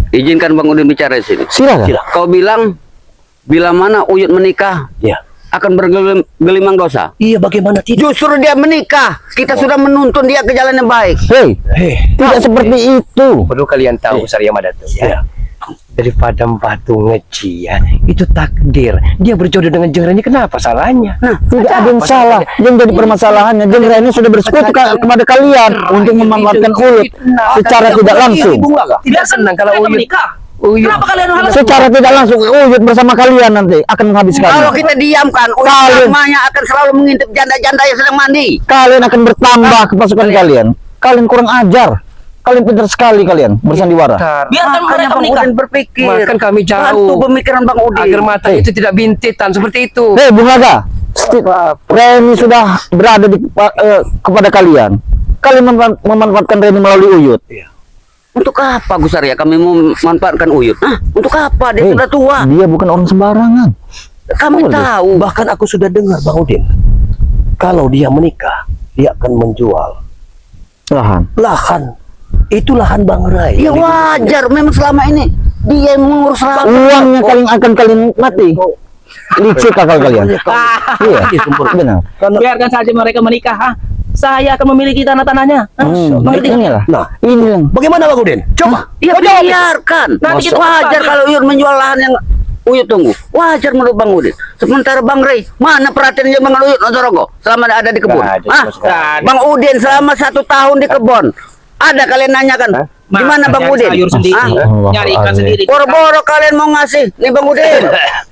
Izinkan Bang Udin bicara di sini. Silakan. Silakan. Kau bilang bila mana Uyut menikah Ya. akan bergelimang dosa. Iya, bagaimana tidak? Justru dia menikah, kita sudah menuntun dia ke jalan yang baik. Hei, tidak seperti itu. Perlu kalian tahu Gus Arya Madatu ya. Ya. Daripada batu ngeci ya, itu takdir. Dia berjodoh dengan Jengra ini kenapa salahnya? Tidak ada yang salah. Yang jadi permasalahannya, Jengra ini sudah bersekutu kepada kalian untuk memanfaatkan Uyut secara tidak langsung. Tidak senang kalau Mereka Uyut menikah. Uyut Kenapa kalian menghalangi? Secara tidak langsung Uyut bersama kalian nanti akan menghabiskan. Kalau kita diamkan, Uyut Kalian- namanya akan selalu mengintip janda-janda yang sedang mandi. Kalian akan bertambah ke pasukan kalian. Kalian kurang ajar. Kalian pintar sekali kalian bersandiwara. Biarkan Makanya mereka Bang menikah. Udin berpikir. Makan kami Bantu jauh pemikiran Bang Udin. agar mata itu tidak bintitan seperti itu. Hei, Bung Laga, Reni sudah berada di kepada kalian. kalian memanfaatkan Reni melalui Uyut. Untuk apa Gus Arya kami memanfaatkan Uyut? Hah? Untuk apa? Dia Hei, sudah tua. Dia bukan orang sembarangan. Kami tahu. Bahkan aku sudah dengar Bang Udin, kalau dia menikah, dia akan menjual lahan. Itu lahan Bang Rai. Ya wajar, memang selama ini dia yang mengurus lahan. Uangnya kalian mati. Licik akal kalian. Iya, benar. Biarkan saja mereka menikah. Saya akan memiliki tanah-tanahnya. Mengerti? Inilah. Nah, Ini yang bagaimana Bang Udin? Coba. Ya biarkan. Nanti kita Wajar bagi. kalau Uyut menjual lahan yang Uyut tunggu. Wajar menurut Bang Udin. Sementara Bang Ray, mana perhatiannya Bang Uyut Notorogo selama ada di kebun? Nggak ada Hah? sama sekali. Bang Udin selama 1 tahun di kebun. Ada kalian nanyakan? Di mana Bang Nyari Udin? sayur sendiri, Hah? nyari ikan sendiri. Boro-boro kalian mau ngasih nih Bang Udin.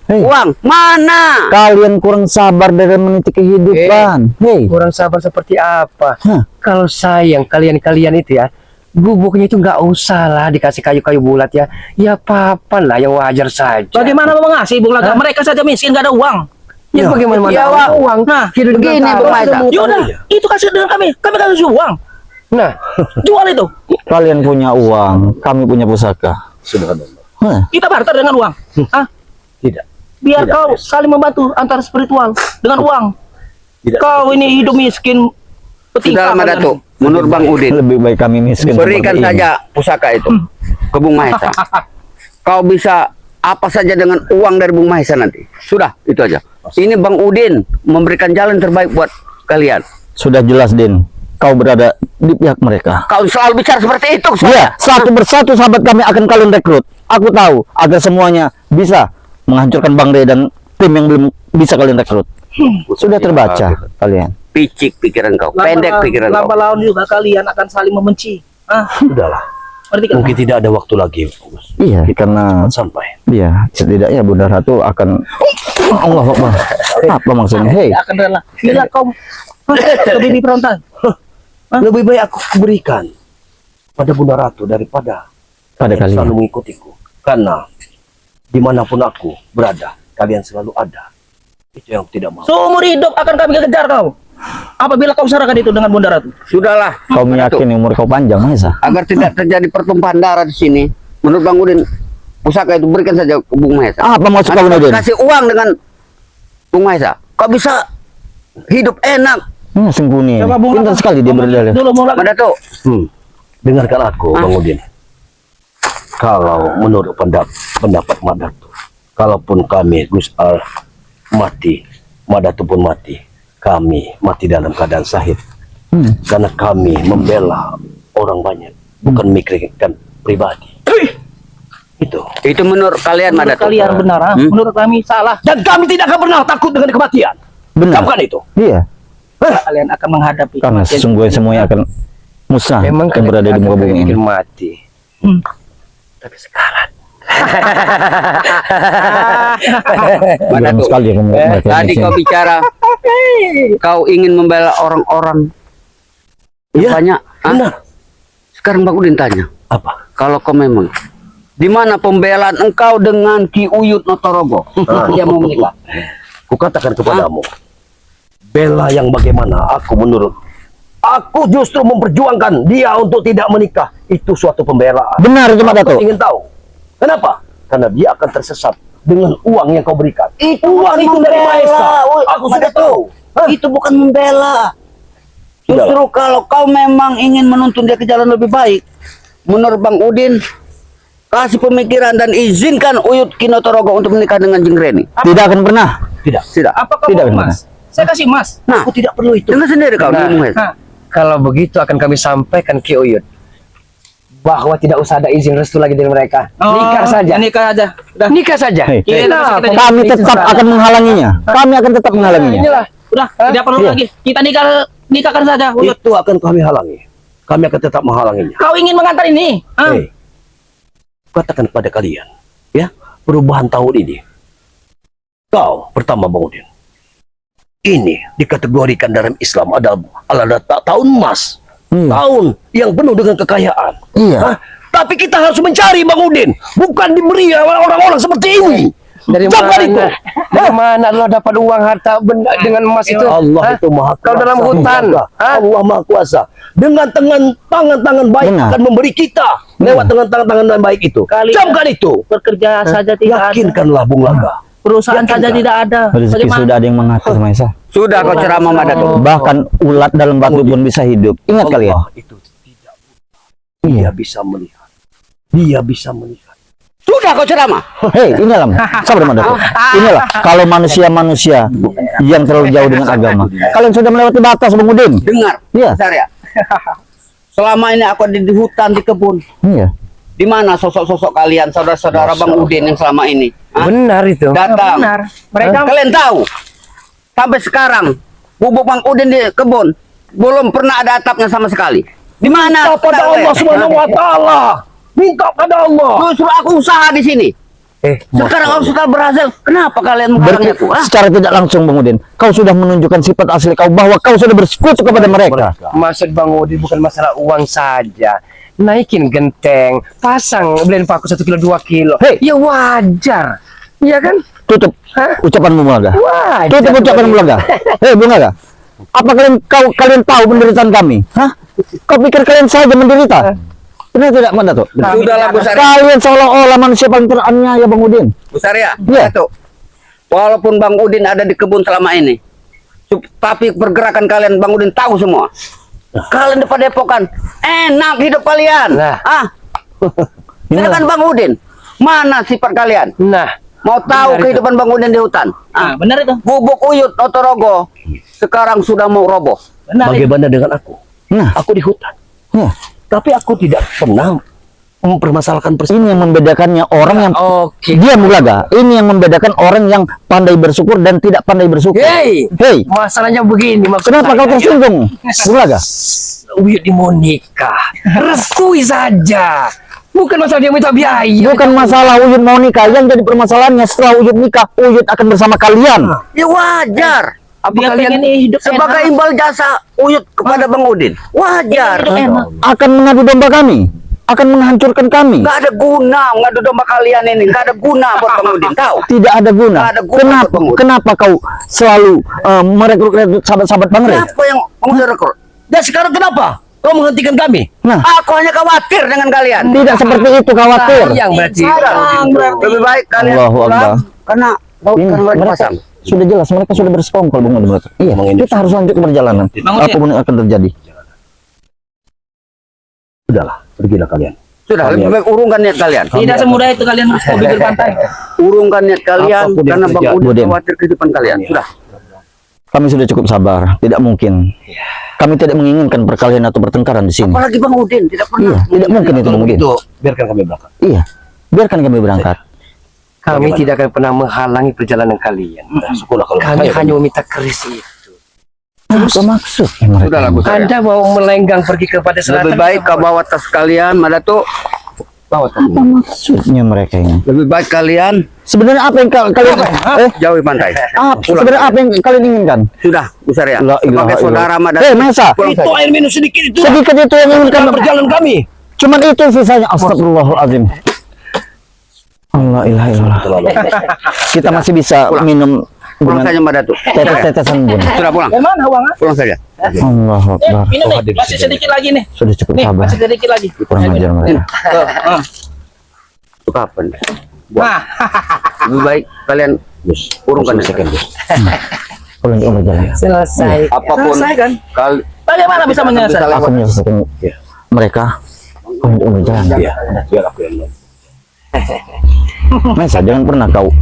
Hei. Uang mana? kalian kurang sabar dalam meniti kehidupan. Hei. Kurang sabar seperti apa? Hah. Kalau sayang kalian itu ya, gubuknya itu nggak usah lah dikasih kayu-kayu bulat ya. Ya apa-apa lah yang wajar saja. Bagaimana mau ngasih Bung Laga? Mereka saja miskin, gak ada uang. Ya, bagaimana Ya, mana uang? Nah, Hidup dengan begini, tanah. Bung Maisa. yaudah, itu kasih dengan kami kasih uang. Nah, Jual itu. Kalian punya uang, kami punya pusaka. Hah. Kita barter dengan uang. Tidak. Biar Tidak, kau saling membantu antara spiritual dengan uang. Tidak. Kau ini hidup miskin. Sudah lama Datuk. Menurut Bang Udin, Lebih baik kami miskin. berikan seperti ini. saja pusaka itu ke Bung Mahesa. Kau bisa apa saja dengan uang dari Bung Mahesa nanti. Sudah, itu aja. Ini Bang Udin memberikan jalan terbaik buat kalian. Sudah jelas, Din. Kau berada di pihak mereka. Kau selalu bicara seperti itu. Iya, satu persatu sahabat kami akan kalian rekrut. Aku tahu agar semuanya bisa menghancurkan Bang Ray dan tim yang belum bisa kalian rekrut. Sudah terbaca kalian. Picik pikiran kau, pendek pikiran kau. Lambat laun juga kalian akan saling membenci. Sudahlah. Ngerti kan? Mungkin tidak ada waktu lagi, Gus. Iya, karena Sampai. iya setidaknya Bunda Ratu akan Allah Akbar. Apa maksudnya? Hei, Akan rela. Bila kau lebih di frontal. Lebih baik aku berikan pada Bunda Ratu daripada pada kalian selalu kalian. mengikutiku. Karena dimanapun aku berada, kalian selalu ada. Itu yang tidak mau. Seumur hidup akan kami kejar kau. Apabila kau serahkan itu dengan Bunda Ratu. Sudahlah. Kau meyakini umur kau panjang, Mahesa? Agar tidak terjadi pertumpahan darah di sini. Menurut Bang Udin, pusaka itu berikan saja ke Bung Mahesa. Apa maksud kau, Nanti Udin? kasih uang dengan Bung Mahesa. Kau bisa hidup enak. Sungguh Coba Bung pintar Laga. sekali dia berdalih. Dulu Bung Laga. Mana tuh? Dengarkan aku, Bang Udin. Kalau menurut pendapat Madatu, kalaupun kami Gus Al mati, Madatu pun mati, kami mati dalam keadaan syahid. Karena kami membela orang banyak, bukan memikirkan pribadi. Itu menurut kalian Menurut Madatu. kalian benar, menurut kami salah. dan kami tidak akan pernah takut dengan kematian. Benar. Bukan itu. Iya, Kalian akan menghadapi karena kematian. sesungguhnya semuanya akan musnah memang yang berada di muka bumi ini. bikin mati. Tapi sekarang Mana Dalam tuh? sekali kamu mereka Tadi ini. kau bicara, kau ingin membela orang-orang. Iya, Banyak. Hah? Benar. Sekarang Bang Udin tanya, Apa? kalau kau memang di mana pembelaan engkau dengan Ki Uyut Notorogo? Dia mau menikah. Kukatakan kepadamu, bela yang bagaimana aku justru memperjuangkan dia untuk tidak menikah. Itu suatu pembelaan. Benar itu Mak Dato. Aku ingin tahu kenapa? Karena dia akan tersesat dengan uang yang kau berikan. Uang itu dari Maesa. Aku sudah tahu. Itu bukan membela. Justru kalau kau memang ingin menuntun dia ke jalan lebih baik, menurut Bang Udin, kasih pemikiran dan izinkan Uyut Kinotorogo untuk menikah dengan Jeng Reni. Tidak akan pernah. Tidak. Apa kau Tidak, mau emas? Saya kasih emas. Nah, Aku tidak perlu itu. dengar sendiri kau. Nah. Bung Hes. kalau begitu akan kami sampaikan ke Uyut bahwa tidak usah ada izin restu lagi dari mereka. Nikah saja. Nikah aja. Udah. Nikah saja. Hei, Kita kami tetap akan menghalanginya. Kami akan tetap menghalanginya. Inilah. Udah, tidak perlu Iya. lagi. Kita nikahkan saja. Uyut. Itu akan kami halangi. Kami akan tetap menghalanginya. Kau ingin mengantar ini? Hei, katakan kepada kalian, ya, perubahan tahun ini. Kau pertama Bang Udin. Ini dikategorikan dalam Islam adalah tahun emas. Tahun yang penuh dengan kekayaan. Iya. Hah? Tapi kita harus mencari Bang Udin, bukan diberi oleh orang-orang seperti ini. Dari Siapa itu? mana? Dari mana lo dapat uang harta benda dengan emas itu? Allah Hah? itu maha Kau kuasa. dalam hutan. Hah? Allah maha kuasa. Dengan tangan-tangan baik Benar. akan memberi kita lewat dengan tangan-tangan baik itu. Kalian- Camkan itu. Bekerja saja tidak ada. Yakinkanlah Bung Laga. Perusahaan saja tidak ada. Rezeki Bagaimana? sudah ada yang mengatur, Maesa. Sudah kau ceramah Mak Datuk. Bahkan ulat dalam batu pun bisa hidup. Ingat kalian. Allah itu tidak buta. Dia bisa melihat. Dia bisa melihat. Sudah kau ceramah. Hei, inilah sabar Madato. Inilah kalau manusia-manusia yang terlalu jauh dengan agama. Kalian sudah melewati batas, Bang Udin. Dengar, Iya. Sarya. Selama ini aku ada di hutan, di kebun. Iya. Di mana sosok-sosok kalian, saudara-saudara Bang Udin yang selama ini? Hah? Benar itu. Datang. Benar. Mereka Kalian tahu, sampai sekarang bubuk Bang Udin di kebun belum pernah ada atapnya sama sekali. Di mana? Minta pada Allah Subhanahu wa taala. Minta pada Allah. Justru aku usaha di sini. Sekarang aku sudah berhasil. Kenapa kalian menghalangi Berarti aku? Hah? secara tidak langsung Bang Udin, kau sudah menunjukkan sifat asli kau bahwa kau sudah bersekutu kepada mereka. Maksud Bang Udin bukan masalah uang saja. Naikin genteng, pasang beliin paku 1 kilo 2 kilo. Hei. Ya wajar. Iya kan? Tutup ucapanmu Bulaga. Wajar. Tutup ucapan Bulaga. Hei Bulaga. Apa kalian tahu penderitaan kami? Hah? Kau pikir kalian saja menderita? Benar tidak, Madato? Sudahlah Bu Sarya. Kalian seolah-olah manusia paling teraniaya, Bang Udin. Bu Sarya, Iya. Datuk. Walaupun Bang Udin ada di kebun selama ini, tapi pergerakan kalian Bang Udin tahu semua. Kalian di Padepokan, enak hidup kalian. Nah. Silakan Bang Udin, mana sifat kalian? Nah, Mau tahu Benar kehidupan Bang Udin di hutan? Ah, benar itu. Bubuk Uyut Otorogo sekarang sudah mau roboh. Benar itu. Bagaimana dengan aku? Nah, Aku di hutan. ya. Tapi aku tidak pernah mempermasalahkan persoalan. Ini yang membedakannya orang yang oke. dia Bulaga. Ini yang membedakan orang yang pandai bersyukur dan tidak pandai bersyukur. Hei, Hei, masalahnya begini maksud kenapa kau saya. tersinggung, Bulaga? Uyut di mau nikah, restui saja. Bukan masalah dia minta biaya. Bukan masalah Uyut mau nikah, yang jadi permasalahannya setelah Uyut nikah, Uyut akan bersama kalian. Ya wajar. Apa Dia kalian pengen hidup Sebagai enak. imbal jasa Uyut kepada Bang Udin. Wajar. Hidup enak. Akan mengadu domba kami, akan menghancurkan kami. Nggak ada guna ngadu domba kalian ini. Nggak ada guna buat Bang Udin. Tahu? Tidak ada guna. Nggak ada guna Kenapa? buat Bang Udin. Kenapa kau selalu merekrut sahabat-sahabat Bang Rey? Siapa yang Bang Udin rekrut? Dan sekarang kenapa kau menghentikan kami? Nah, Aku hanya khawatir dengan kalian. tidak seperti itu, khawatir. Sayang berarti. Sayang berarti. Lebih baik kalian Allahu pulang Akbar. karena Ini kan mereka mereka pasang. sudah jelas, mereka sudah bersekongkol Bang Udin. Iya, kita harus lanjut ke perjalanan. Bang Udin. Apapun yang akan terjadi. Sudahlah, pergilah kalian. Sudah, lebih baik urungkan niat kalian. Tidak semudah itu kalian ke bibir pantai. Urungkan niat kalian Apapun yang karena Bang terjadi. Udin Udin. khawatir kehidupan kalian. Sudah. Kami sudah cukup sabar, tidak mungkin. Kami tidak menginginkan perkelahian atau pertengkaran di sini. Apalagi Bang Udin tidak pernah. Iya, tidak mungkin itu Bang Udin. Itu biarkan kami berangkat. Iya, biarkan kami berangkat. Kami tidak akan pernah menghalangi perjalanan kalian. Syukurlah kalau Kami Ayo, hanya meminta keris itu. Apa maksudnya mereka? Sudahlah, Bu Sarya. Anda mau melenggang pergi kepada selatan. Lebih baik kau bawa tas kalian, Madatuk. Bawa tas. Apa maksudnya mereka ini? Lebih baik kalian Sebenarnya apa yang kalian jauhi pantai. sebenarnya apa yang kalian inginkan? Sudah, Bu Sarya. La ilaha Sebagai saudara illallah. Madatuk. Mesa, Pulang itu saja. air minum sedikit itu. sedikit itu yang inginkan Perjalanan kami. cuman itu sisanya. Astagfirullahaladzim. Allah ilaha illallah. Kita masih bisa Pulang. minum Pulang dengan saja Madatuk. tetes-tetesan bun. Sudah pulang. Mana uangnya? Pulang saja. Allahu Akbar. Minum nih, masih sedikit lagi nih. Sudah cukup Nih, sabar. masih sedikit lagi. Kurang ajar mereka. Itu kapan? Nah, Lebih baik kalian urungkan niat. Pulang ke berjalan. Selesai. Apapun selesai kan? kali Bagaimana bisa menyelesaikan? Aku menyelesaikan mereka untuk berjalan. Iya, biar aku yang lain. Mesa, jangan pernah kau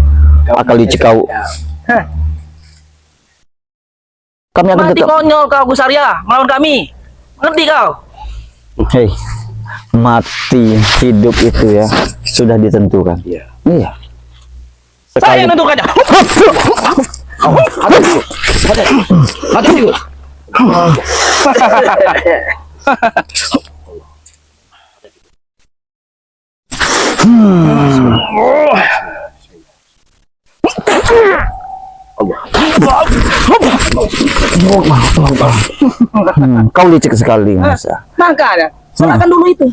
akal licik kau. Kami akan Mati tetap. konyol kau Gus Arya melawan kami. Ngerti kau? Hei, mati hidup itu ya sudah ditentukan. Iya. Iya. Saya yang nentukannya. Hati yuk. Kau licik sekali, Mesa. Makanya, serahkan dulu itu.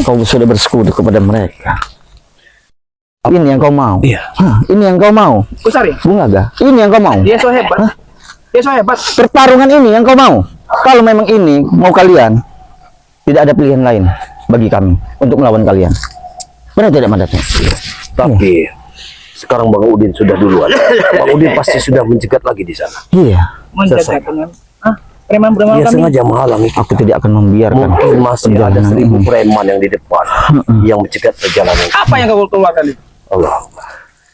Kau sudah bersekutu kepada mereka. Ini yang kau mau. Iya. Hah, ini yang kau mau. Kusari, Bung Laga, ini yang kau mau. dia so hebat. Dia so hebat. Pertarungan ini yang kau mau. Kalau memang ini mau kalian, tidak ada pilihan lain bagi kami untuk melawan kalian. Benar tidak Mandat? Tapi sekarang Bang Udin sudah duluan. Bang Udin pasti sudah mencegat lagi di sana. Iya. Menjaga dengan preman-preman Dia kami. sengaja menghalangi. Aku tidak akan membiarkan Mungkin masih ada perjalanan 1000 ini. preman yang di depan yang mencegat perjalanan. Apa yang kau keluarkan itu? Allah,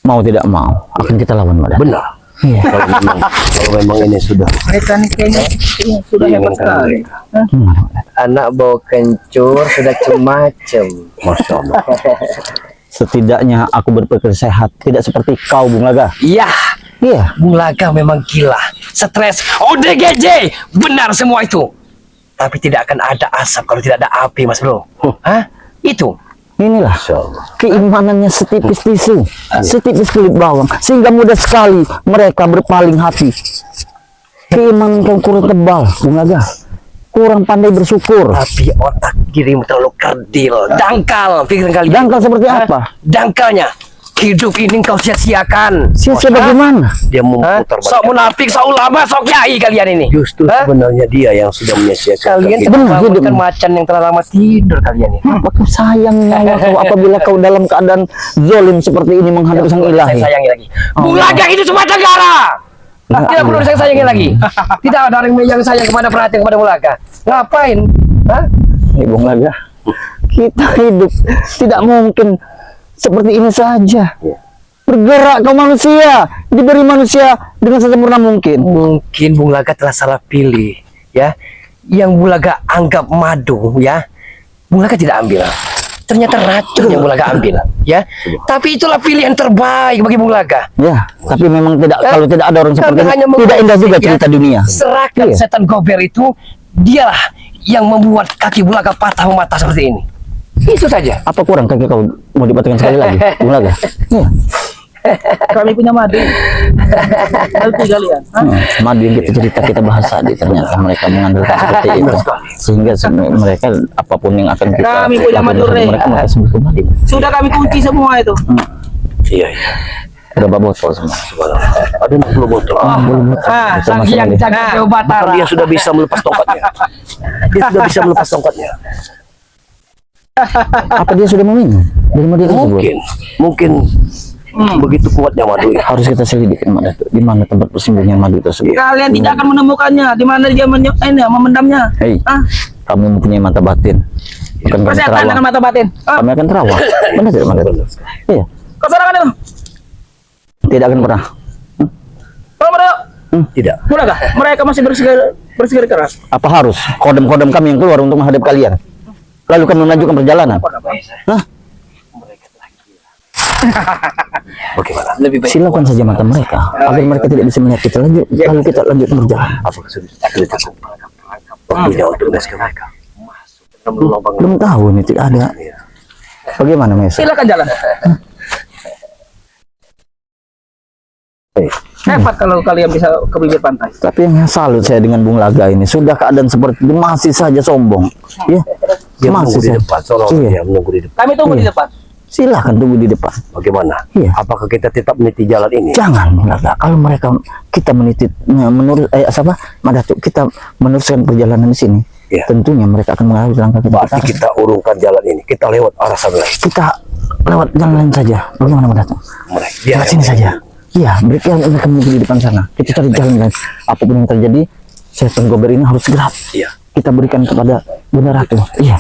Mau tidak mau, akan kita lawan Mandat. benar. Iya. Kalau memang ini sudah Mereka nih kayaknya sudah hebat sekali. Anak bawa kencur sudah macem-macem. Masya Allah. Setidaknya aku berpikir sehat, tidak seperti kau Bung Laga. Iya, Iya. Bung Laga memang gila, stres, ODGJ, benar semua itu. Tapi tidak akan ada asap kalau tidak ada api, Mas Bro. Hah? Itu. Inilah Masya Allah. keimanannya setipis tisu, setipis kulit bawang, sehingga mudah sekali mereka berpaling hati. Keimanan kau kurang tebal, Bung Laga. Kurang pandai bersyukur. Tapi otak kirimu terlalu kerdil, dangkal, pikiran kalian. Dangkal seperti apa? Dangkalnya, hidup ini kau sia-siakan. Sia-sia Hah? bagaimana? Dia Hah? memutar Sok balik. munafik, sok ulama, sok kiai kalian ini. Justru Hah? sebenarnya dia yang sudah menyia-siakan Kalian kita. Benar, tidak hidup. bangunkan macan yang telah lama tidur kalian ini. Apakah sayang nyawa kau apabila kau dalam keadaan zolim seperti ini menghadapi sang ilahi? Saya sayangi lagi. Bung Laga itu semua negara. Nah, Tidak perlu iya. saya sayangi lagi. Tidak ada orang yang sayang kepada perhatian kepada Bung Laga. Ngapain? Hah? Bung Laga, kita hidup tidak mungkin seperti ini saja. Bergerak kau manusia, diberi manusia dengan sesempurna mungkin. Mungkin Bung Laga telah salah pilih, ya. Yang Bung Laga anggap madu, ya. Bung Laga tidak ambil. Ternyata racun yang Bung Laga ambil, ya. Tapi itulah pilihan terbaik bagi Bung Laga. Ya, tapi memang tidak, kalau tidak ada orang seperti Karena ini, hanya tidak indah juga mengusik, ya. cerita dunia. Serahkan Iya. setan gober itu, dialah yang membuat kaki Bung Laga patah mematah seperti ini. Itu saja. Apa kurang kaki kau mau dipatahkan sekali lagi, Bung Laga? Iya. Kami punya madu. Nanti kalian. Hah? Madu yang kita cerita kita bahas tadi ternyata mereka mengandalkan seperti itu, sehingga mereka apapun yang akan kita Kami punya lakukan madu, kepada Rey. mereka sembuh kembali. Sudah kami kunci semua itu. Iya, iya. Berapa botol semua? Subhanallah. Ada 60 botol. Sang yang jaga keobatan. Dia sudah bisa melepas tongkatnya. Dia sudah bisa melepas tongkatnya. Apa dia sudah meminum dari madu tersebut? Mungkin begitu kuatnya madu itu. Harus kita selidiki di mana tempat persembunyian madu tersebut. Kalian tidak akan menemukannya. Di mana dia memendamnya. Hei, Ah, kamu mempunyai mata batin. Bukan kami persetan terawak. dengan mata batin. Ah, Kami akan terawak. Benar tidak, Mandat? Iya, kau serangan itu. tidak akan pernah. Kalau mereka, Tidak. mulai mereka masih bersikap keras. Apa harus kodam-kodam kami yang keluar untuk menghadap kalian? Lalu kan melanjutkan perjalanan. Hah? Bagaimana? Lebih baik. Silakan saja mata mereka agar mereka tidak bisa melihat kita lalu kita lanjut berjalan. Apakah sudah cukup waktunya untuk gas ke mereka? Belum tahu ini tidak ada. Bagaimana Mesa? Silakan jalan. Hebat kalau kalian bisa ke bibir pantai. Tapi yang salut saya dengan Bung Laga ini, sudah keadaan seperti itu masih saja sombong. Ya, Dia masih menunggu di saja. depan. Seolah Iya. dia menunggu di depan. Kami tunggu di depan. Silakan tunggu di depan. Bagaimana? Iya. Apakah kita tetap meniti jalan ini? Jangan Bung Laga. Kalau mereka kita menitip menurut Madatuk kita meneruskan perjalanan di sini. Iya. Tentunya mereka akan mengalami langkah kita. Berarti kita urungkan jalan ini. Kita lewat arah sana. Kita lewat jalan lain saja. Bagaimana Madatuk? Dia Lewat sini saja. Iya, mereka mungkin di depan sana. Kita cari jalan lain. Apapun yang terjadi, setan gober ini harus gerak. Iya. Kita berikan kepada Bunda Ratu. Iya.